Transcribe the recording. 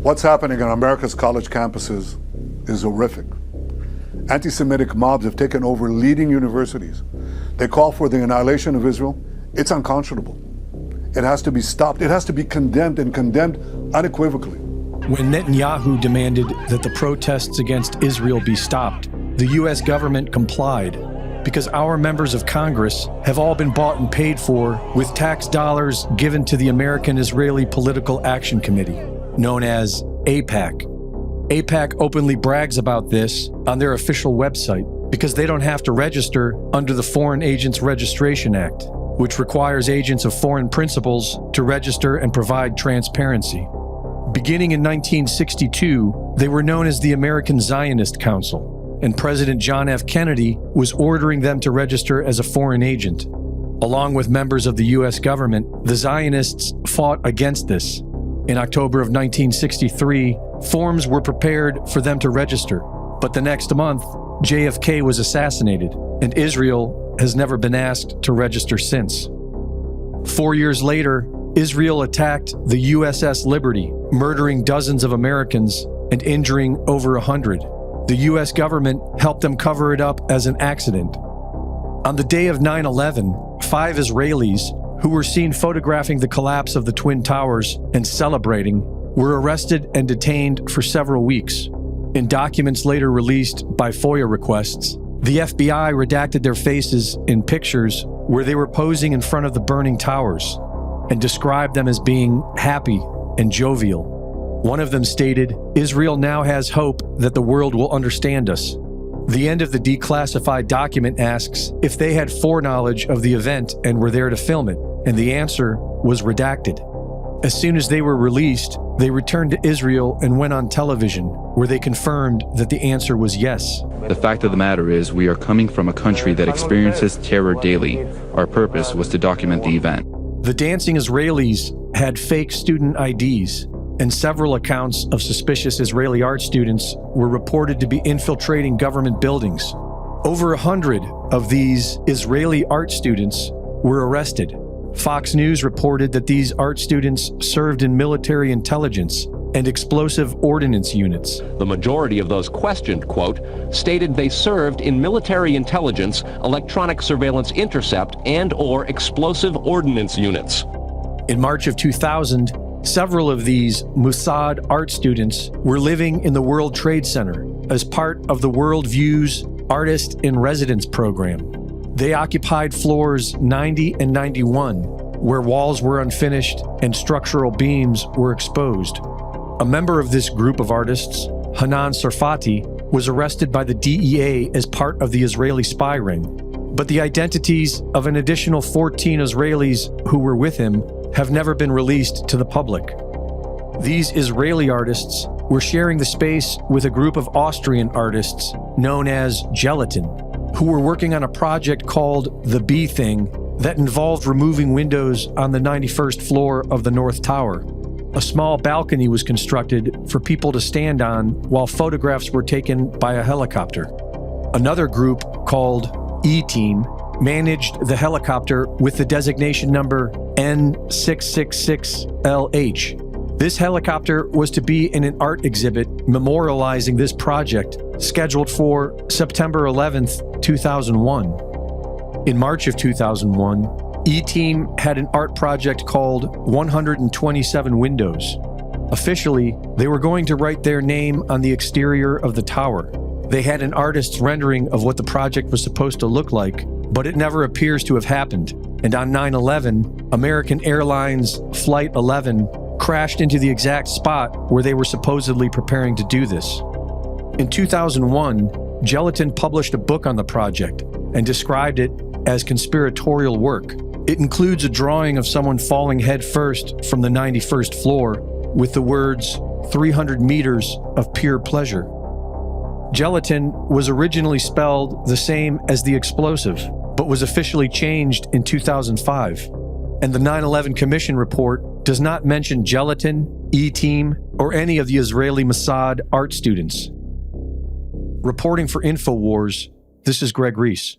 What's happening on America's college campuses is horrific. Anti-Semitic mobs have taken over leading universities. They call for the annihilation of Israel. It's unconscionable. It has to be stopped. It has to be condemned, and condemned unequivocally. When Netanyahu demanded that the protests against Israel be stopped, the U.S. government complied because our members of Congress have all been bought and paid for with tax dollars given to the American Israeli Political Action Committee, known as AIPAC. AIPAC openly brags about this on their official website because they don't have to register under the Foreign Agents Registration Act, which requires agents of foreign principals to register and provide transparency. Beginning in 1962, they were known as the American Zionist Council, and President John F. Kennedy was ordering them to register as a foreign agent. Along with members of the U.S. government, the Zionists fought against this. In October of 1963, forms were prepared for them to register, but the next month, JFK was assassinated, and Israel has never been asked to register since. 4 years later, Israel attacked the USS Liberty, murdering dozens of Americans and injuring over 100. The U.S. government helped them cover it up as an accident. On the day of 9/11, 5 Israelis, who were seen photographing the collapse of the Twin Towers and celebrating, were arrested and detained for several weeks. In documents later released by FOIA requests, the FBI redacted their faces in pictures where they were posing in front of the burning towers and described them as being happy and jovial. One of them stated, "Israel now has hope that the world will understand us." The end of the declassified document asks if they had foreknowledge of the event and were there to film it, and the answer was redacted. As soon as they were released, they returned to Israel and went on television, where they confirmed that the answer was yes. The fact of the matter is, we are coming from a country that experiences terror daily. Our purpose was to document the event. The dancing Israelis had fake student IDs, and several accounts of suspicious Israeli art students were reported to be infiltrating government buildings. Over 100 of these Israeli art students were arrested. Fox News reported that these art students served in military intelligence and explosive ordnance units. The majority of those questioned, quote, stated they served in military intelligence, electronic surveillance intercept, and/or explosive ordnance units. In March of 2000, several of these Mossad art students were living in the World Trade Center as part of the World Views Artist in Residence program. They occupied floors 90 and 91, where walls were unfinished and structural beams were exposed. A member of this group of artists, Hanan Sarfati, was arrested by the DEA as part of the Israeli spy ring. But the identities of an additional 14 Israelis who were with him have never been released to the public. These Israeli artists were sharing the space with a group of Austrian artists known as Gelatin, who were working on a project called The Bee Thing that involved removing windows on the 91st floor of the North Tower. A small balcony was constructed for people to stand on while photographs were taken by a helicopter. Another group called E-Team managed the helicopter with the designation number N666LH. This helicopter was to be in an art exhibit memorializing this project, scheduled for September 11th, 2001. In March of 2001, E-Team had an art project called 127 Windows. Officially, they were going to write their name on the exterior of the tower. They had an artist's rendering of what the project was supposed to look like, but it never appears to have happened. And on 9/11, American Airlines Flight 11 crashed into the exact spot where they were supposedly preparing to do this. In 2001, Gelatin published a book on the project and described it as conspiratorial work. It includes a drawing of someone falling headfirst from the 91st floor with the words, 300 meters of pure pleasure. Gelatin was originally spelled the same as the explosive, but was officially changed in 2005. And the 9/11 Commission report does not mention Gelatin, E-Team, or any of the Israeli Mossad art students. Reporting for InfoWars, this is Greg Reese.